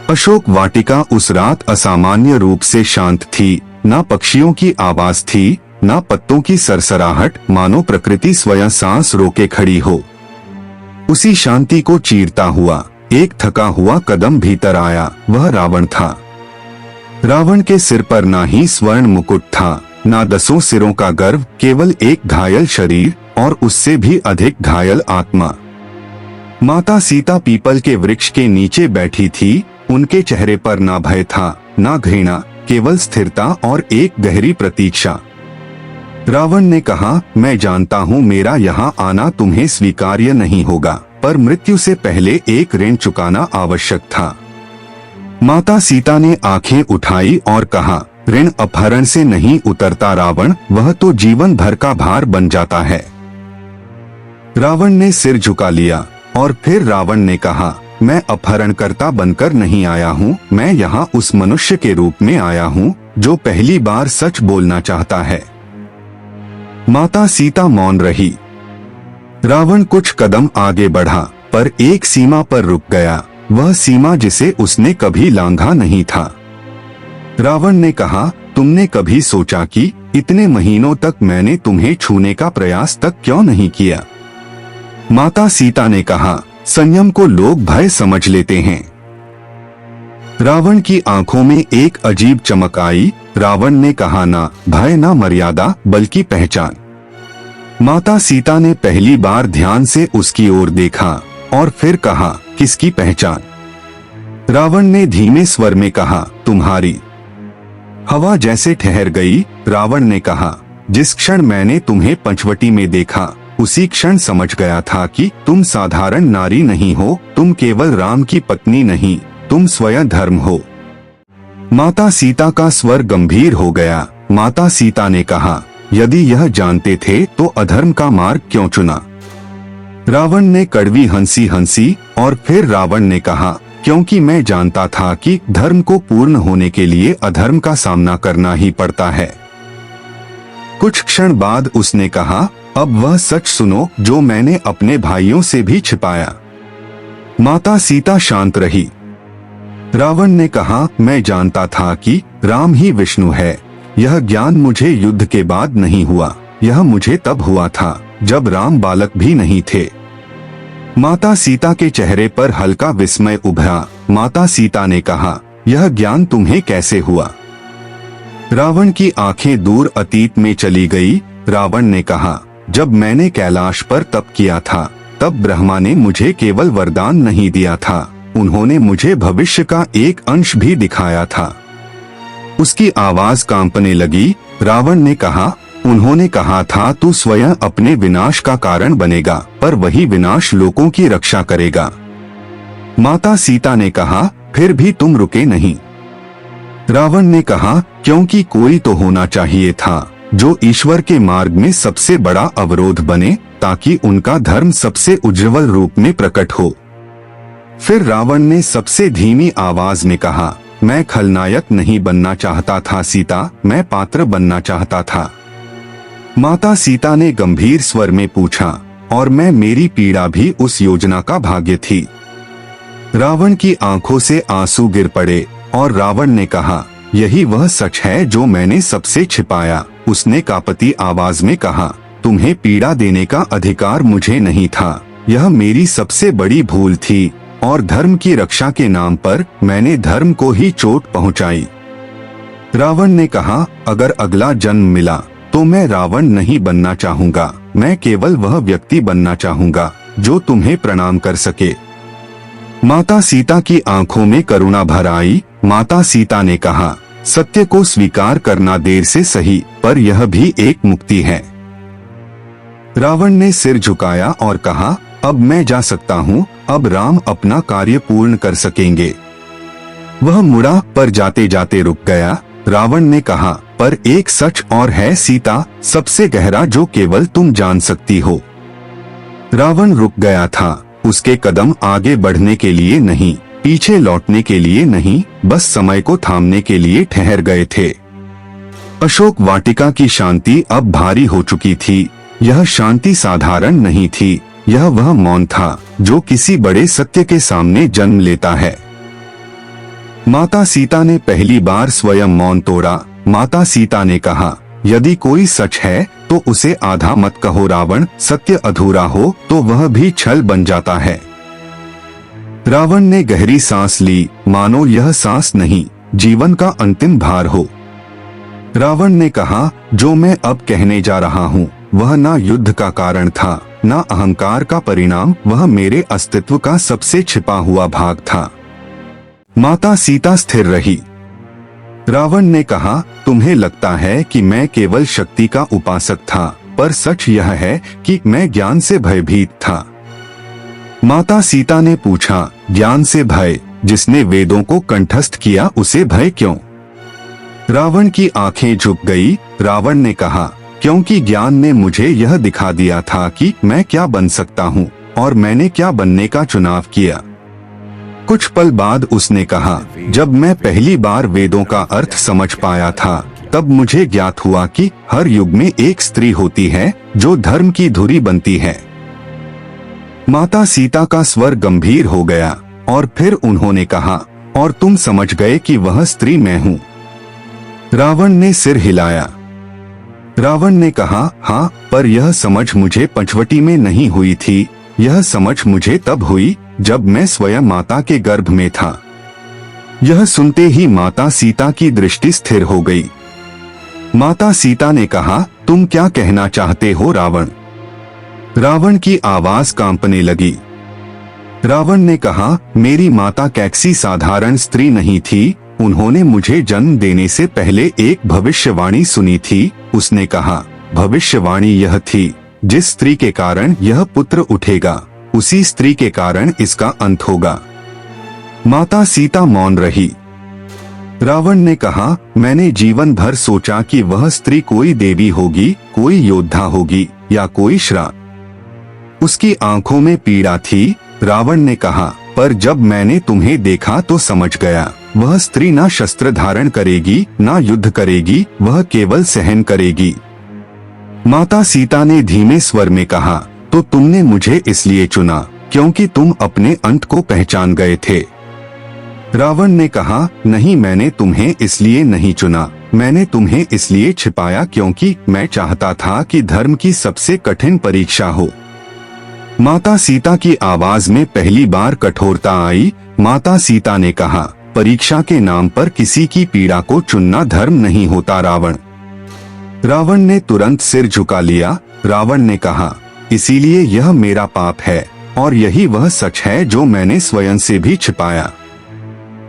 अशोक वाटिका उस रात असामान्य रूप से शांत थी। ना पक्षियों की आवाज थी, ना पत्तों की सरसराहट, मानो प्रकृति स्वयं सांस रोके खड़ी हो। उसी शांति को चीरता हुआ एक थका हुआ कदम भीतर आया। वह रावण था। रावण के सिर पर ना ही स्वर्ण मुकुट था, ना 10 सिरों का गर्व, केवल एक घायल शरीर और उससे भी अधिक घायल आत्मा। माता सीता पीपल के वृक्ष के नीचे बैठी थी। उनके चेहरे पर ना भय था, ना घृणा, केवल स्थिरता और एक गहरी प्रतीक्षा। रावण ने कहा, मैं जानता हूँ मेरा यहाँ आना तुम्हें स्वीकार्य नहीं होगा, पर मृत्यु से पहले एक ऋण चुकाना आवश्यक था। माता सीता ने आंखें उठाई और कहा, ऋण अपहरण से नहीं उतरता रावण, वह तो जीवन भर का भार बन जाता है। रावण ने सिर झुका लिया और फिर रावण ने कहा, मैं अपहरणकर्ता बनकर नहीं आया हूँ, मैं यहाँ उस मनुष्य के रूप में आया हूँ जो पहली बार सच बोलना चाहता है। माता सीता मौन रही। रावण कुछ कदम आगे बढ़ा, पर एक सीमा पर रुक गया, वह सीमा जिसे उसने कभी लांघा नहीं था। रावण ने कहा, तुमने कभी सोचा कि इतने महीनों तक मैंने तुम्हें छूने का प्रयास तक क्यों नहीं किया? माता सीता ने कहा, संयम को लोग भय समझ लेते हैं। रावण की आंखों में एक अजीब चमक आई। रावण ने कहा, ना भय, ना मर्यादा, बल्कि पहचान। माता सीता ने पहली बार ध्यान से उसकी ओर देखा और फिर कहा, किसकी पहचान? रावण ने धीमे स्वर में कहा, तुम्हारी। हवा जैसे ठहर गई। रावण ने कहा, जिस क्षण मैंने तुम्हें पंचवटी में देखा उसी क्षण समझ गया था कि तुम साधारण नारी नहीं हो, तुम केवल राम की पत्नी नहीं, तुम स्वयं धर्म हो। माता सीता का स्वर गंभीर हो गया। माता सीता ने कहा, यदि यह जानते थे तो अधर्म का मार्ग क्यों चुना? रावण ने कड़वी हंसी हंसी और फिर रावण ने कहा, क्योंकि मैं जानता था कि धर्म को पूर्ण होने के लिए अधर्म का सामना करना ही पड़ता है। कुछ क्षण बाद उसने कहा, अब वह सच सुनो जो मैंने अपने भाइयों से भी छिपाया। माता सीता शांत रही। रावण ने कहा, मैं जानता था कि राम ही विष्णु है। यह ज्ञान मुझे युद्ध के बाद नहीं हुआ, यह मुझे तब हुआ था जब राम बालक भी नहीं थे। माता सीता के चेहरे पर हल्का विस्मय उभरा। माता सीता ने कहा, यह ज्ञान तुम्हें कैसे हुआ? रावण की आंखें दूर अतीत में चली गई। रावण ने कहा, जब मैंने कैलाश पर तप किया था तब ब्रह्मा ने मुझे केवल वरदान नहीं दिया था, उन्होंने मुझे भविष्य का एक अंश भी दिखाया था। उसकी आवाज कांपने लगी। रावण ने कहा, उन्होंने कहा था तू स्वयं अपने विनाश का कारण बनेगा, पर वही विनाश लोगों की रक्षा करेगा। माता सीता ने कहा, फिर भी तुम रुके नहीं। रावण ने कहा, क्योंकि कोई तो होना चाहिए था जो ईश्वर के मार्ग में सबसे बड़ा अवरोध बने, ताकि उनका धर्म सबसे उज्जवल रूप में प्रकट हो। फिर रावण ने सबसे धीमी आवाज में कहा, मैं खलनायक नहीं बनना चाहता था सीता, मैं पात्र बनना चाहता था। माता सीता ने गंभीर स्वर में पूछा, और मेरी पीड़ा भी उस योजना का भाग्य थी? रावण की आंखों से आंसू गिर पड़े और रावण ने कहा, यही वह सच है जो मैंने सबसे छिपाया। उसने कांपती आवाज में कहा, तुम्हें पीड़ा देने का अधिकार मुझे नहीं था, यह मेरी सबसे बड़ी भूल थी और धर्म की रक्षा के नाम पर मैंने धर्म को ही चोट पहुंचाई। रावण ने कहा, अगर अगला जन्म मिला तो मैं रावण नहीं बनना चाहूंगा, मैं केवल वह व्यक्ति बनना चाहूंगा जो तुम्हें प्रणाम कर सके। माता सीता की आंखों में करुणा भर आई। माता सीता ने कहा, सत्य को स्वीकार करना देर से सही, पर यह भी एक मुक्ति है। रावण ने सिर झुकाया और कहा, अब मैं जा सकता हूँ, अब राम अपना कार्य पूर्ण कर सकेंगे। वह मुड़ा पर जाते जाते रुक गया। रावण ने कहा, पर एक सच और है सीता, सबसे गहरा जो केवल तुम जान सकती हो। रावण रुक गया था, उसके कदम आगे बढ़ने के लिए नहीं, पीछे लौटने के लिए नहीं, बस समय को थामने के लिए ठहर गए थे। अशोक वाटिका की शांति अब भारी हो चुकी थी। यह शांति साधारण नहीं थी, यह वह मौन था जो किसी बड़े सत्य के सामने जन्म लेता है। माता सीता ने पहली बार स्वयं मौन तोड़ा। माता सीता ने कहा, यदि कोई सच है तो उसे आधा मत कहो रावण, सत्य अधूरा हो तो वह भी छल बन जाता है। रावण ने गहरी सांस ली, मानो यह सांस नहीं, जीवन का अंतिम भार हो। रावण ने कहा, जो मैं अब कहने जा रहा हूँ वह ना युद्ध का कारण था, ना अहंकार का परिणाम, वह मेरे अस्तित्व का सबसे छिपा हुआ भाग था। माता सीता स्थिर रही। रावण ने कहा, तुम्हें लगता है कि मैं केवल शक्ति का उपासक था, पर सच यह है कि मैं ज्ञान से भयभीत था। माता सीता ने पूछा, ज्ञान से भय? जिसने वेदों को कंठस्थ किया उसे भय क्यों? रावण की आंखें झुक गई। रावण ने कहा, क्योंकि ज्ञान ने मुझे यह दिखा दिया था कि मैं क्या बन सकता हूँ और मैंने क्या बनने का चुनाव किया। कुछ पल बाद उसने कहा, जब मैं पहली बार वेदों का अर्थ समझ पाया था तब मुझे ज्ञात हुआ कि हर युग में एक स्त्री होती है जो धर्म की धुरी बनती है। माता सीता का स्वर गंभीर हो गया और फिर उन्होंने कहा, और तुम समझ गए कि वह स्त्री मैं हूँ? रावण ने सिर हिलाया। रावण ने कहा, हाँ, पर यह समझ मुझे पंचवटी में नहीं हुई थी, यह समझ मुझे तब हुई जब मैं स्वयं माता के गर्भ में था। यह सुनते ही माता सीता की दृष्टि स्थिर हो गई। माता सीता ने कहा, तुम क्या कहना चाहते हो रावण? रावण की आवाज कांपने लगी। रावण ने कहा, मेरी माता कैसी साधारण स्त्री नहीं थी, उन्होंने मुझे जन्म देने से पहले एक भविष्यवाणी सुनी थी। उसने कहा, भविष्यवाणी यह थी, जिस स्त्री के कारण यह पुत्र उठेगा उसी स्त्री के कारण इसका अंत होगा। माता सीता मौन रही। रावण ने कहा, मैंने जीवन भर सोचा कि वह स्त्री कोई देवी होगी, कोई योद्धा होगी या कोई श्राप। उसकी आंखों में पीड़ा थी। रावण ने कहा, पर जब मैंने तुम्हें देखा तो समझ गया, वह स्त्री ना शस्त्र धारण करेगी, ना युद्ध करेगी, वह केवल सहन करेगी। माता सीता ने धीमे स्वर में कहा, तो तुमने मुझे इसलिए चुना क्योंकि तुम अपने अंत को पहचान गए थे। रावण ने कहा, नहीं, मैंने तुम्हें इसलिए नहीं चुना, मैंने तुम्हें इसलिए छिपाया क्योंकि मैं चाहता था कि धर्म की सबसे कठिन परीक्षा हो। माता सीता की आवाज में पहली बार कठोरता आई। माता सीता ने कहा, परीक्षा के नाम पर किसी की पीड़ा को चुनना धर्म नहीं होता रावण। रावण ने तुरंत सिर झुका लिया। रावण ने कहा, इसीलिए यह मेरा पाप है और यही वह सच है जो मैंने स्वयं से भी छिपाया।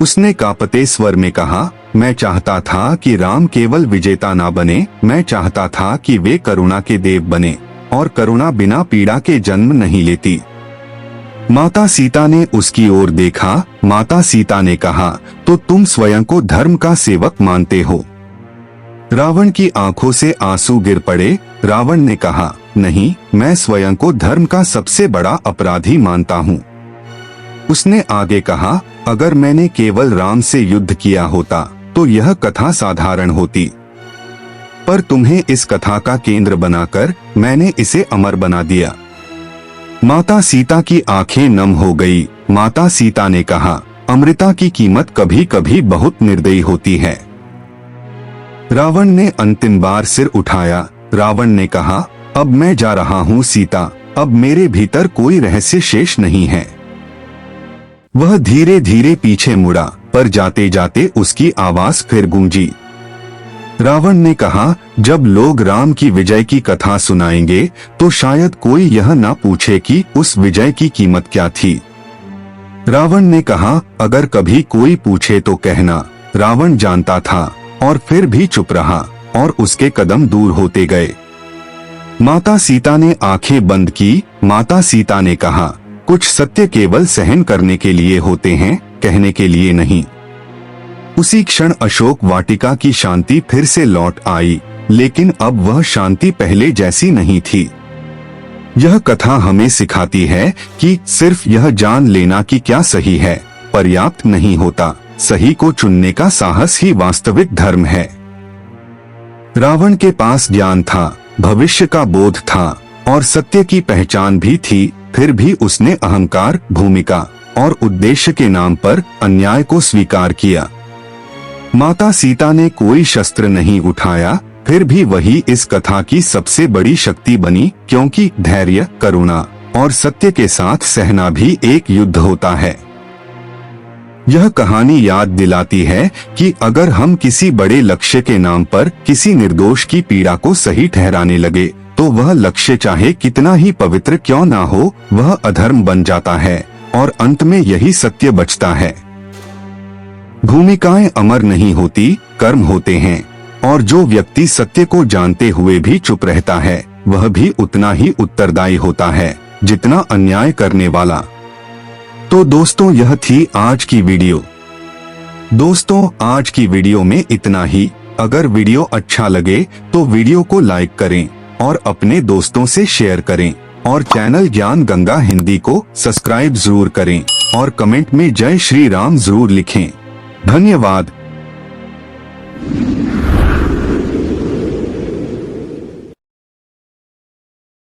उसने कांपते स्वर में कहा, मैं चाहता था कि राम केवल विजेता ना बने, मैं चाहता था कि वे करुणा के देव बने, और करुणा बिना पीड़ा के जन्म नहीं लेती। माता सीता ने उसकी ओर देखा। माता सीता ने कहा, तो तुम स्वयं को धर्म का सेवक मानते हो? रावण की आंखों से आंसू गिर पड़े। रावण ने कहा, नहीं, मैं स्वयं को धर्म का सबसे बड़ा अपराधी मानता हूँ। उसने आगे कहा, अगर मैंने केवल राम से युद्ध किया होता तो यह कथा साधारण होती, पर तुम्हें इस कथा का केंद्र बनाकर मैंने इसे अमर बना दिया। माता सीता की आंखें नम हो गई। माता सीता ने कहा, अमृता की कीमत कभी कभी बहुत निर्दयी होती है। रावण ने अंतिम बार सिर उठाया। रावण ने कहा, अब मैं जा रहा हूँ सीता, अब मेरे भीतर कोई रहस्य शेष नहीं है। वह धीरे धीरे पीछे मुड़ा, पर जाते जाते उसकी आवाज फिर गूंजी। रावण ने कहा, जब लोग राम की विजय की कथा सुनाएंगे तो शायद कोई यह ना पूछे कि उस विजय की कीमत क्या थी। रावण ने कहा, अगर कभी कोई पूछे तो कहना, रावण जानता था और फिर भी चुप रहा, और उसके कदम दूर होते गए। माता सीता ने आंखें बंद की। माता सीता ने कहा, कुछ सत्य केवल सहन करने के लिए होते हैं, कहने के लिए नहीं। उसी क्षण अशोक वाटिका की शांति फिर से लौट आई, लेकिन अब वह शांति पहले जैसी नहीं थी। यह कथा हमें सिखाती है कि सिर्फ यह जान लेना कि क्या सही है पर्याप्त नहीं होता, सही को चुनने का साहस ही वास्तविक धर्म है। रावण के पास ज्ञान था, भविष्य का बोध था और सत्य की पहचान भी थी, फिर भी उसने अहंकार, भूमिका और उद्देश्य के नाम पर अन्याय को स्वीकार किया। माता सीता ने कोई शस्त्र नहीं उठाया, फिर भी वही इस कथा की सबसे बड़ी शक्ति बनी, क्योंकि धैर्य, करुणा और सत्य के साथ सहना भी एक युद्ध होता है। यह कहानी याद दिलाती है कि अगर हम किसी बड़े लक्ष्य के नाम पर किसी निर्दोष की पीड़ा को सही ठहराने लगे, तो वह लक्ष्य चाहे कितना ही पवित्र क्यों ना हो, वह अधर्म बन जाता है और अंत में यही सत्य बचता है। भूमिकाएं अमर नहीं होती, कर्म होते हैं, और जो व्यक्ति सत्य को जानते हुए भी चुप रहता है, वह भी उतना ही उत्तरदायी होता है जितना अन्याय करने वाला। तो दोस्तों, यह थी आज की वीडियो। दोस्तों, आज की वीडियो में इतना ही। अगर वीडियो अच्छा लगे तो वीडियो को लाइक करें और अपने दोस्तों से शेयर करें, और चैनल ज्ञान गंगा हिंदी को सब्सक्राइब जरूर करें और कमेंट में जय श्री राम जरूर लिखें। धन्यवाद।